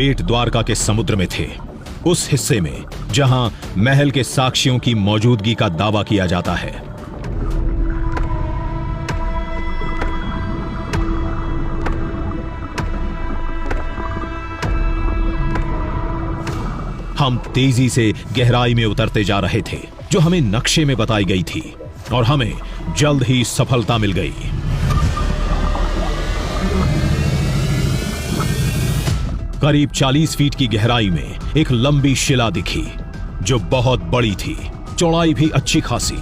बेट द्वारका के समुद्र में थे, उस हिस्से में जहां महल के साक्ष्यों की मौजूदगी का दावा किया जाता है। हम तेजी से गहराई में उतरते जा रहे थे जो हमें नक्शे में बताई गई थी, और हमें जल्द ही सफलता मिल गई। करीब 40 फीट की गहराई में एक लंबी शिला दिखी जो बहुत बड़ी थी, चौड़ाई भी अच्छी खासी।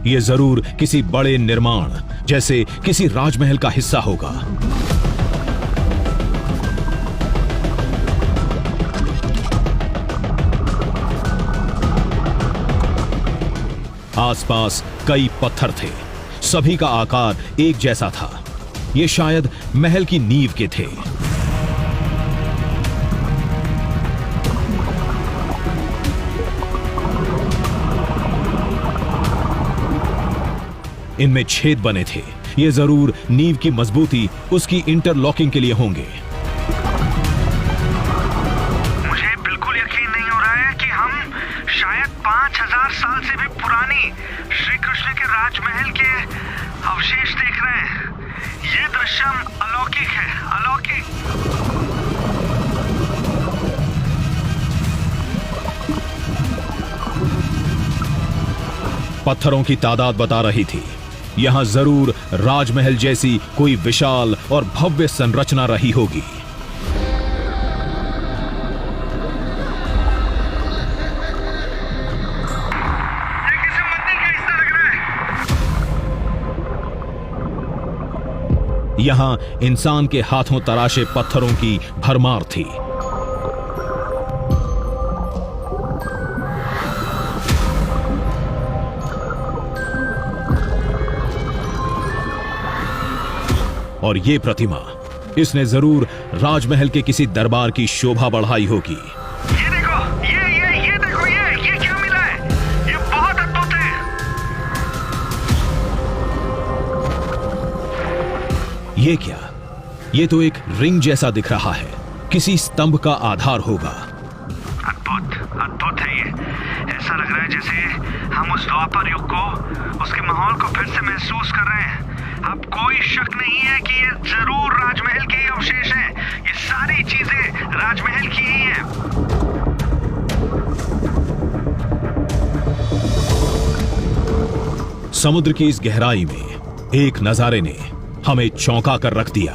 यह जरूर किसी बड़े निर्माण जैसे किसी राजमहल का हिस्सा होगा। आसपास कई पत्थर थे, सभी का आकार एक जैसा था। ये शायद महल की नींव के थे। इनमें छेद बने थे, ये जरूर नींव की मजबूती उसकी इंटरलॉकिंग के लिए होंगे। मुझे बिल्कुल यकीन नहीं हो रहा है कि हम शायद 5000 साल से भी पुरानी श्री कृष्ण के राजमहल के अवशेष देख रहे हैं। ये दृश्य अलौकिक है, अलौकिक। पत्थरों की तादाद बता रही थी, यहां जरूर राजमहल जैसी कोई विशाल और भव्य संरचना रही होगी। यहां इंसान के हाथों तराशे पत्थरों की भरमार थी। और ये प्रतिमा, इसने जरूर राजमहल के किसी दरबार की शोभा बढ़ाई होगी। ये देखो, ये देखो, ये क्या मिला है? ये बहुत अद्भुत है। ये क्या? ये तो एक रिंग जैसा दिख रहा है, किसी स्तंभ का आधार होगा। अद्भुत है ये। ऐसा लग रहा है जैसे हम उस द्वापर युग को, उसके माहौल को फिर से महसूस कर रहे हैं। अब कोई शक नहीं है कि ये जरूर राजमहल के ही अवशेष हैं। ये सारी चीजें राजमहल की ही हैं। समुद्र की इस गहराई में एक नजारे ने हमें चौंका कर रख दिया।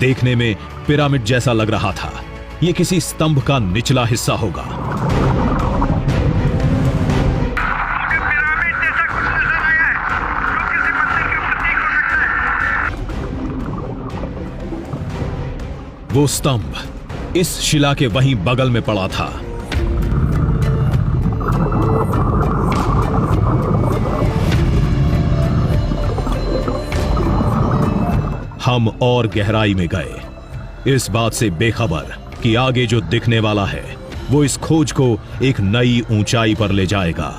देखने में पिरामिड जैसा लग रहा था। यह किसी स्तंभ का निचला हिस्सा होगा। वो स्तंभ इस शिला के वहीं बगल में पड़ा था। हम और गहराई में गए, इस बात से बेखबर कि आगे जो दिखने वाला है वो इस खोज को एक नई ऊंचाई पर ले जाएगा।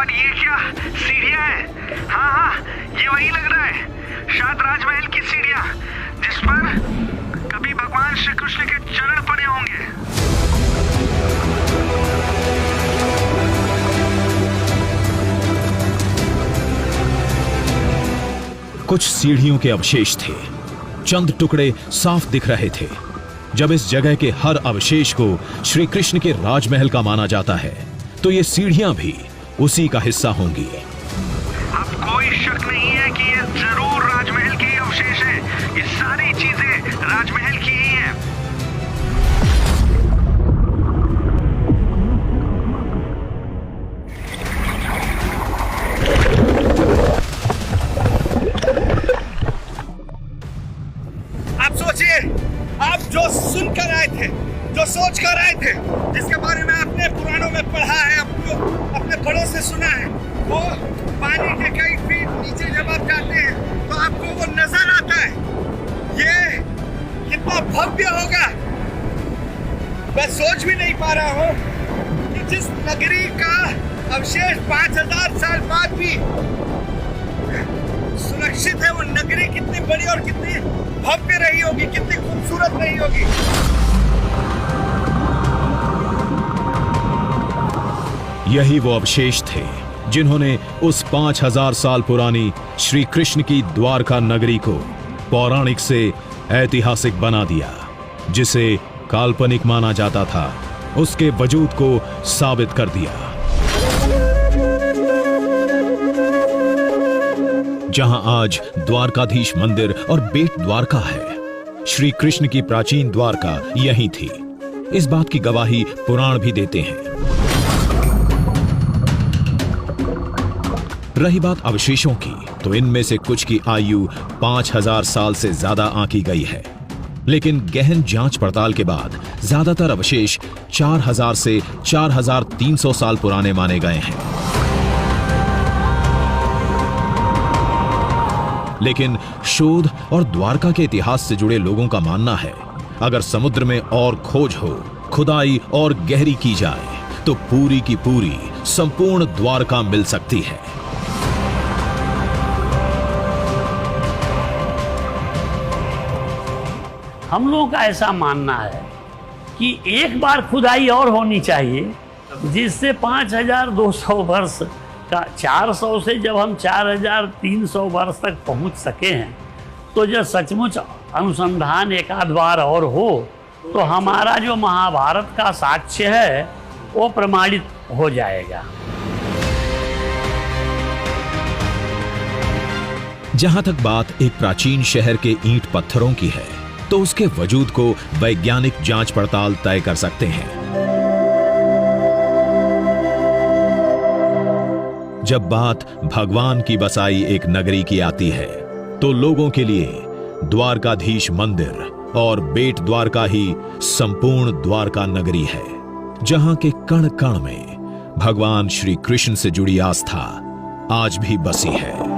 ये क्या सीढ़ियां हैं? हाँ, ये वही लग रहा है, शायद राजमहल की सीढ़ियां जिस पर कभी भगवान श्री कृष्ण के चरण पड़े होंगे। कुछ सीढ़ियों के अवशेष थे, चंद टुकड़े साफ दिख रहे थे। जब इस जगह के हर अवशेष को श्री कृष्ण के राजमहल का माना जाता है, तो ये सीढ़ियां भी उसी का हिस्सा होंगी। अब कोई शक नहीं है कि ये जरूर राजमहल के ही अवशेष हैं। ये सारी चीजें राजमहल की ही हैं। आप सोचिए, आप जो सुनकर आए थे, जो सोच कर आए थे, जिसके बारे में आपने पुराणों में पढ़ा है, अपने बड़ों से सुना है, वो पानी के कई फीट नीचे जब आप जाते हैं तो आपको वो नजर आता है। ये कितना भव्य होगा, मैं सोच भी नहीं पा रहा हूं कि जिस नगरी का अवशेष 5000 साल बाद भी सुरक्षित है, वो नगरी कितनी बड़ी और कितनी भव्य रही होगी, कितनी खूबसूरत रही होगी। यही वो अवशेष थे जिन्होंने उस 5000 साल पुरानी श्री कृष्ण की द्वारका नगरी को पौराणिक से ऐतिहासिक बना दिया। जिसे काल्पनिक माना जाता था, उसके वजूद को साबित कर दिया। जहां आज द्वारकाधीश मंदिर और बेट द्वारका है, श्री कृष्ण की प्राचीन द्वारका यही थी। इस बात की गवाही पुराण भी देते हैं। रही बात अवशेषों की, तो इनमें से कुछ की आयु 5000 साल से ज्यादा आंकी गई है, लेकिन गहन जांच पड़ताल के बाद ज्यादातर अवशेष 4000 से 4300 साल पुराने माने गए हैं। लेकिन शोध और द्वारका के इतिहास से जुड़े लोगों का मानना है, अगर समुद्र में और खोज हो, खुदाई और गहरी की जाए, तो पूरी की पूरी संपूर्ण द्वारका मिल सकती है। हम लोगों का ऐसा मानना है कि एक बार खुदाई और होनी चाहिए, जिससे 5200 वर्ष का 400 से जब हम 4300 वर्ष तक पहुंच सके हैं, तो जब सचमुच अनुसंधान एक आध बार और हो, तो हमारा जो महाभारत का साक्ष्य है वो प्रमाणित हो जाएगा। जहां तक बात एक प्राचीन शहर के ईंट पत्थरों की है, तो उसके वजूद को वैज्ञानिक जांच पड़ताल तय कर सकते हैं। जब बात भगवान की बसाई एक नगरी की आती है, तो लोगों के लिए द्वारकाधीश मंदिर और बेट द्वारका ही संपूर्ण द्वारका नगरी है, जहां के कण कण में भगवान श्री कृष्ण से जुड़ी आस्था आज भी बसी है।